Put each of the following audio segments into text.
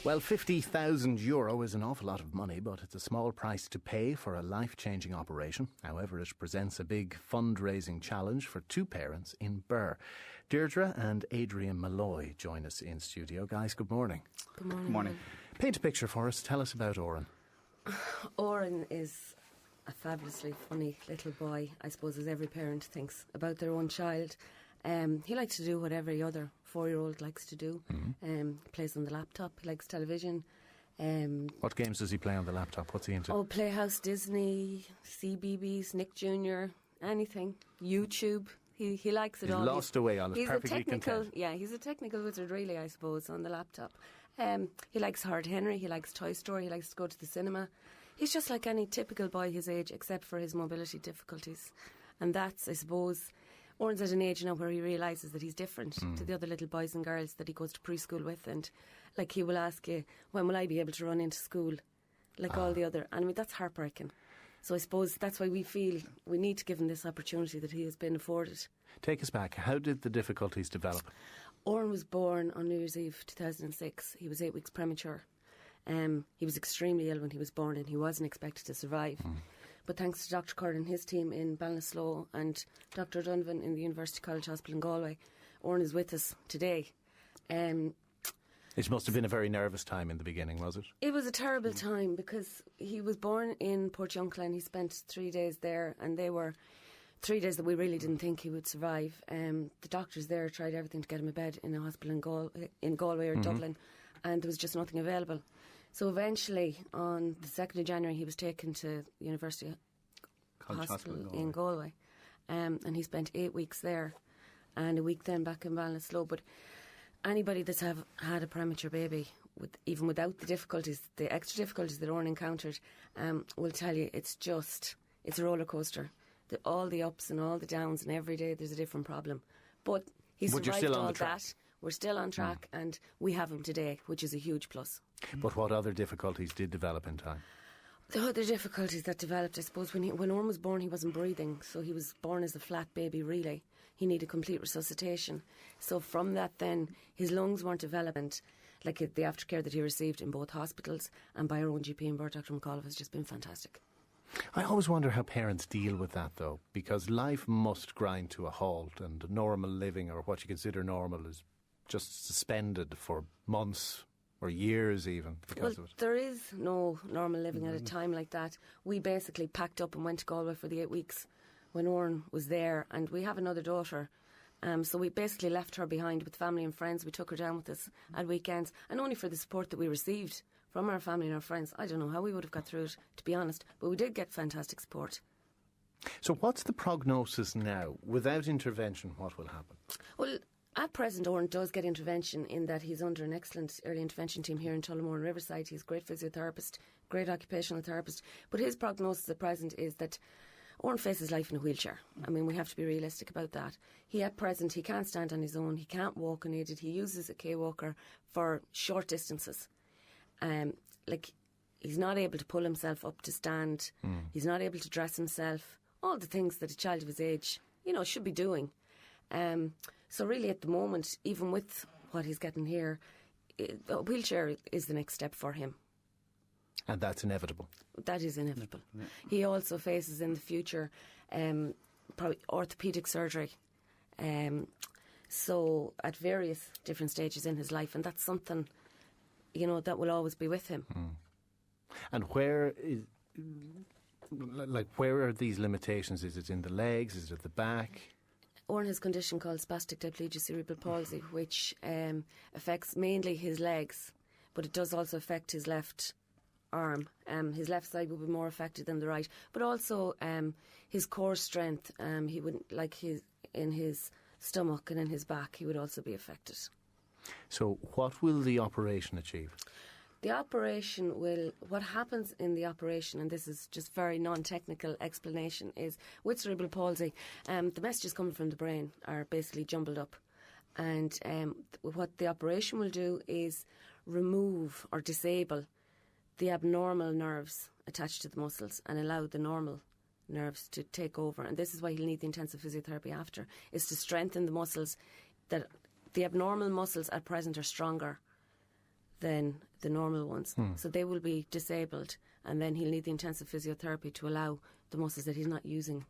Well, €50,000 is an awful lot of money, but it's a small price to pay for a life-changing operation. However, it presents a big fundraising challenge for two parents in Birr. Deirdre and Adrian Molloy join us in studio. Guys, good morning. Good morning. Good morning. Paint a picture for us. Tell us about Oran. Oran is a fabulously funny little boy, I suppose, as every parent thinks about their own child. He likes to do what every other 4-year-old likes to do. He plays on the laptop, he likes television. What games does he play on the laptop? What's he into? Oh, Playhouse, Disney, CBeebies, Nick Jr., anything. YouTube. He likes it all. He's lost away on it, he's perfectly content. Yeah, he's a technical wizard, really, I suppose, on the laptop. He likes Hard Henry, he likes Toy Story, he likes to go to the cinema. He's just like any typical boy his age, except for his mobility difficulties. And that's, I suppose, Oran's at an age now where he realises that he's different to the other little boys and girls that he goes to preschool with. And like, he will ask you, when will I be able to run into school like all the other? And I mean, that's heartbreaking. So I suppose that's why we feel we need to give him this opportunity that he has been afforded. Take us back. How did the difficulties develop? Oran was born on New Year's Eve 2006. He was 8 weeks premature. He was extremely ill when he was born and he wasn't expected to survive. But thanks to Dr. Curran and his team in Ballinasloe and Dr. Donovan in the University College Hospital in Galway, Oran is with us today. It must have been a very nervous time in the beginning, was it? It was a terrible time because he was born in Portiuncula and he spent 3 days there, and they were 3 days that we really didn't think he would survive. The doctors there tried everything to get him a bed in a hospital in Galway or Dublin, and there was just nothing available. So eventually, on the 2nd of January, he was taken to the University Hospital in Galway, and he spent 8 weeks there and a week then back in Ballinasloe. But anybody that's had a premature baby, even without the difficulties, the extra difficulties that Oran encountered, will tell you it's a roller coaster. All the ups and all the downs, and every day there's a different problem. But he survived all that. We're still on track, and we have him today, which is a huge plus. But what other difficulties did develop in time? The other difficulties that developed, I suppose, when Oran was born, he wasn't breathing, so he was born as a flat baby, really. He needed complete resuscitation. So from that then, his lungs weren't developed. Like, the aftercare that he received in both hospitals and by our own GP in Birr, Dr. McAuliffe, has just been fantastic. I always wonder how parents deal with that, though, because life must grind to a halt, and normal living, or what you consider normal, is just suspended for months or years even because of it. There is no normal living at a time like that. We basically packed up and went to Galway for the 8 weeks when Oran was there, and we have another daughter. So we basically left her behind with family and friends. We took her down with us at weekends, and only for the support that we received from our family and our friends. I don't know how we would have got through it, to be honest, but we did get fantastic support. So what's the prognosis now? Without intervention, what will happen? Well, at present, Oran does get intervention in that he's under an excellent early intervention team here in Tullamore and Riverside. He's a great physiotherapist, great occupational therapist. But his prognosis at present is that Oran faces life in a wheelchair. I mean, we have to be realistic about that. At present, he can't stand on his own. He can't walk unaided. He uses a K-walker for short distances. He's not able to pull himself up to stand. He's not able to dress himself. All the things that a child of his age, should be doing. So really at the moment, even with what he's getting here, a wheelchair is the next step for him. And that's inevitable? That is inevitable. Yeah. He also faces in the future probably orthopaedic surgery. So at various different stages in his life, and that's something, that will always be with him. And where are these limitations? Is it in the legs? Is it at the back? Oran has a condition called spastic diplegia, cerebral palsy, which affects mainly his legs, but it does also affect his left arm. His left side will be more affected than the right, but also his core strength. He would in his stomach and in his back, he would also be affected. So, what will the operation achieve? The operation what happens in the operation, and this is just very non-technical explanation, is with cerebral palsy, the messages coming from the brain are basically jumbled up. And what the operation will do is remove or disable the abnormal nerves attached to the muscles and allow the normal nerves to take over. And this is why he'll need the intensive physiotherapy after, is to strengthen the muscles. That the abnormal muscles at present are stronger than the normal ones. So they will be disabled, and then he'll need the intensive physiotherapy to allow the muscles that he's not using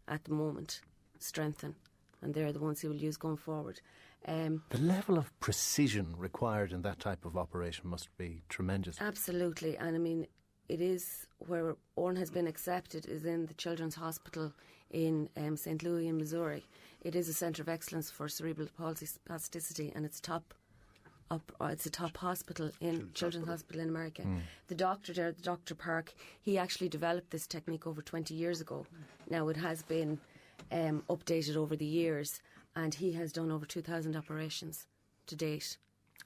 at the moment strengthen, and they're the ones he will use going forward. The level of precision required in that type of operation must be tremendous. Absolutely, and I mean, it is where Oran has been accepted is in the Children's Hospital in St. Louis in Missouri. It is a centre of excellence for cerebral palsy spasticity, and it's a top hospital in Children's Hospital in America. The doctor there, Dr. Park, he actually developed this technique over 20 years ago. Now it has been updated over the years, and he has done over 2,000 operations to date.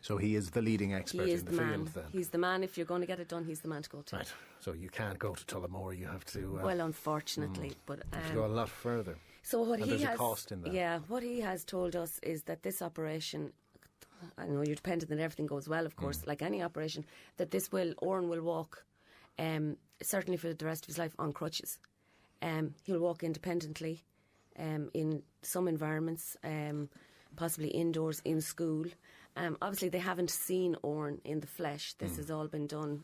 So he is the leading expert in the field then? He's the man. If you're going to get it done, he's the man to go to. Right. So you can't go to Tullamore, you have to... well, unfortunately. But you have to go a lot further. So what and there's a cost in that. Yeah, what he has told us is that this operation... I know you're dependent that everything goes well, of course, like any operation, that Oran will walk, certainly for the rest of his life, on crutches. He'll walk independently in some environments, possibly indoors, in school. Obviously, they haven't seen Oran in the flesh. This has all been done,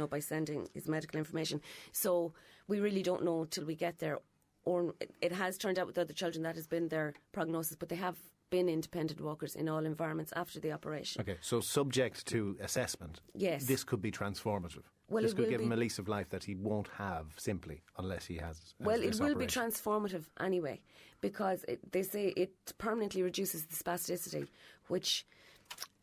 by sending his medical information. So we really don't know till we get there. Oran, it has turned out with other children that has been their prognosis, but they have been independent walkers in all environments after the operation. Okay, so subject to assessment, yes, this could be transformative. Well, this could give him a lease of life that he won't have simply unless he has well, this it will operation. be transformative anyway, because they say it permanently reduces the spasticity, which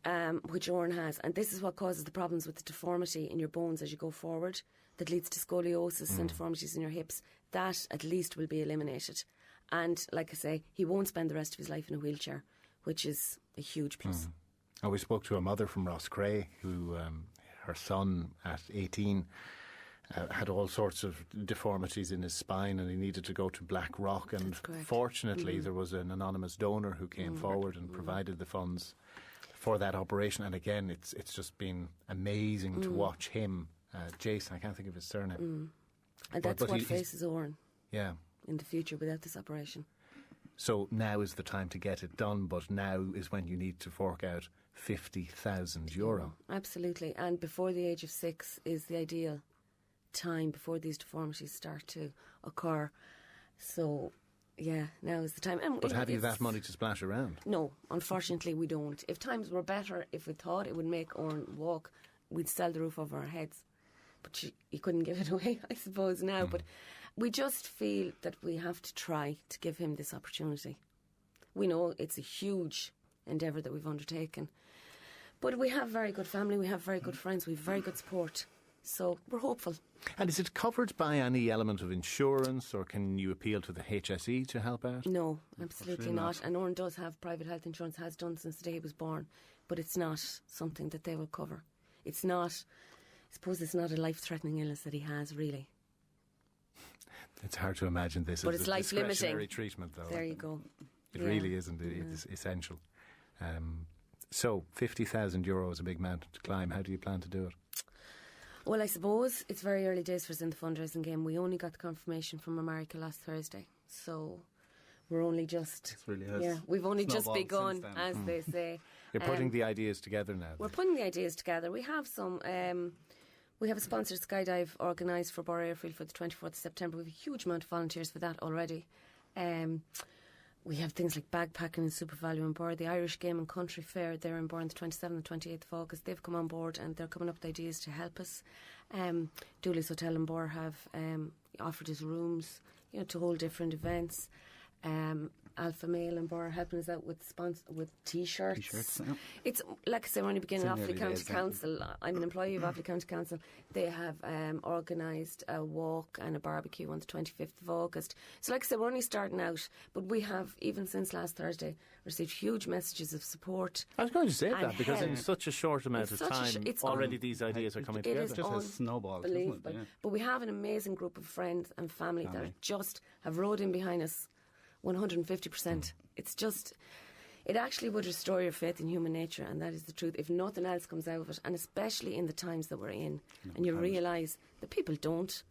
Oran has, and this is what causes the problems with the deformity in your bones as you go forward, that leads to scoliosis and deformities in your hips. That at least will be eliminated. And like I say, he won't spend the rest of his life in a wheelchair, which is a huge plus. Oh, we spoke to a mother from Rosscray who, her son at 18 had all sorts of deformities in his spine, and he needed to go to Black Rock, and fortunately there was an anonymous donor who came forward and provided the funds for that operation. And again, it's just been amazing to watch him, Jason, I can't think of his surname. And that's what faces Oran. Yeah. In the future without this operation. So now is the time to get it done, but now is when you need to fork out €50,000. Absolutely, and before the age of 6 is the ideal time before these deformities start to occur. So, yeah, now is the time. And but have you that money to splash around? No, unfortunately we don't. If times were better, if we thought it would make Oran walk, we'd sell the roof over our heads. But you couldn't give it away, I suppose, now. But we just feel that we have to try to give him this opportunity. We know it's a huge endeavour that we've undertaken. But we have very good family, we have very good friends, we have very good support. So we're hopeful. And is it covered by any element of insurance, or can you appeal to the HSE to help out? No, absolutely not. And Oran does have private health insurance, has done since the day he was born. But it's not something that they will cover. It's not... I suppose it's not a life-threatening illness that he has, really. It's hard to imagine this but as it's a life-limiting discretionary treatment, though. There you go. It really isn't. It's essential. So, €50,000 is a big mountain to climb. How do you plan to do it? Well, I suppose it's very early days for us in the fundraising game. We only got the confirmation from America last Thursday. So... we're only just... we've only just begun, as they say. You're putting the ideas together now. We're putting the ideas together. We have some... we have a sponsored skydive organised for Birr Airfield for the 24th of September. We have a huge amount of volunteers for that already. We have things like bagpacking and Super Value in Birr. The Irish Game and Country Fair, they're in Birr on the 27th and 28th of August. They've come on board and they're coming up with ideas to help us. Dooley's Hotel in Birr have offered us rooms, to hold different events. Alpha Male and Birr helping us out with T-shirts. Yeah. It's like I say, we're only beginning. Offaly County Council. I'm an employee of Offaly County Council. They have organised a walk and a barbecue on the 25th of August. So like I said, we're only starting out, but we have, even since last Thursday, received huge messages of support. I was going to say that because in such a short amount of time, already these ideas are coming together. It's just a snowball, isn't it? Yeah. But we have an amazing group of friends and family that just have rode in behind us 150%. It's just, it actually would restore your faith in human nature, and that is the truth. If nothing else comes out of it, and especially in the times that we're in, and you realise that people don't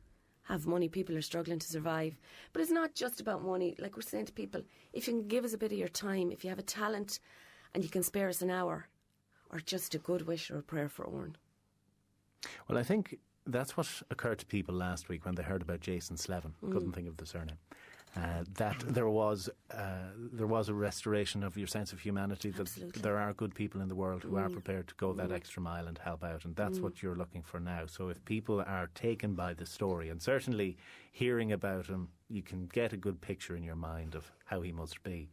have money, people are struggling to survive. But it's not just about money. Like we're saying to people, if you can give us a bit of your time, if you have a talent and you can spare us an hour, or just a good wish or a prayer for Oran, Well, I think that's what occurred to people last week when they heard about Jason Slevin. Couldn't think of the surname. That there was a restoration of your sense of humanity, that Absolutely. there are good people in the world who are prepared to go that extra mile and help out, and that's what you're looking for now. So if people are taken by the story, and certainly hearing about him, you can get a good picture in your mind of how he must be.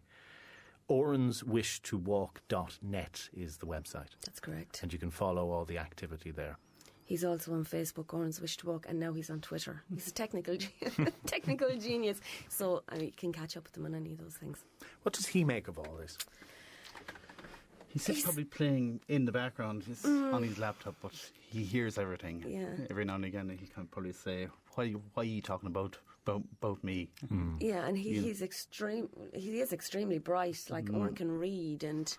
oranswishtowalk.net is the website. That's correct. And you can follow all the activity there. He's also on Facebook, Oran's Wish to Walk, and now he's on Twitter. He's a technical genius, so you can catch up with him on any of those things. What does he make of all this? He's probably playing in the background. He's on his laptop, but he hears everything. Yeah. Every now and again, he can probably say, "Why are you talking about me?" Yeah, and he is extremely bright. Like Oran can read, and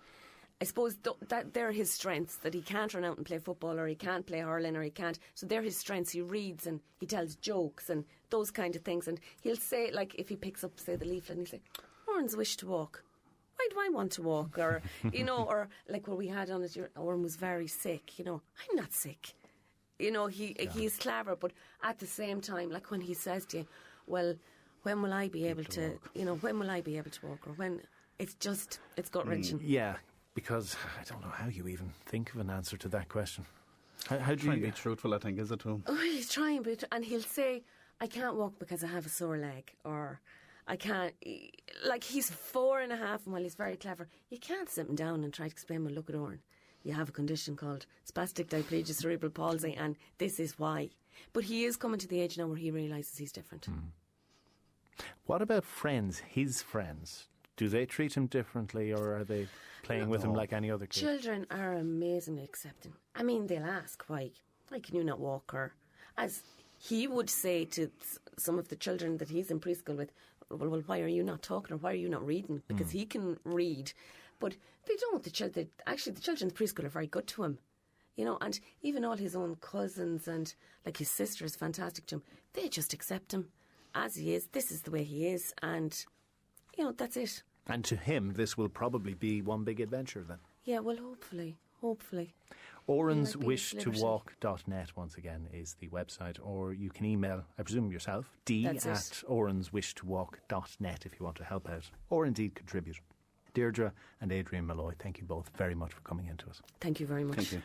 I suppose that they're his strengths, that he can't run out and play football, or he can't play hurling, or he can't. So they're his strengths. He reads and he tells jokes and those kind of things. And he'll say, like, if he picks up, say, the leaflet, and he'll say, "Oran's wish to walk. Why do I want to walk?" Or, or like what we had on it, Oran was very sick. I'm not sick. He's clever, but at the same time, like when he says to you, "Well, when will I be able to when will I be able to walk?" Or when it's gut-wrenching. Yeah. Because I don't know how you even think of an answer to that question. How do you be truthful, I think, is it too? Oh, he's trying, and he'll say, "I can't walk because I have a sore leg," or "I can't." Like, he's 4.5, and while he's very clever, you can't sit him down and try to explain, "Well, look at Oran. You have a condition called spastic diplegia, cerebral palsy, and this is why." But he is coming to the age now where he realises he's different. What about friends, his friends? Do they treat him differently, or are they playing with him like any other kid? Children are amazingly accepting. I mean, they'll ask, why can you not walk? Or, as he would say to some of the children that he's in preschool with, well, why are you not talking, or why are you not reading? Because he can read. But they don't. The children in preschool are very good to him. And even all his own cousins, and like his sister is fantastic to him. They just accept him as he is. This is the way he is, and that's it. And to him, this will probably be one big adventure then. Yeah, well, hopefully. oranswishtowalk.net, once again, is the website. Or you can email, I presume yourself, d@oranswishtowalk.net if you want to help out, or indeed contribute. Deirdre and Adrian Molloy, thank you both very much for coming in to us. Thank you very much. Thank you.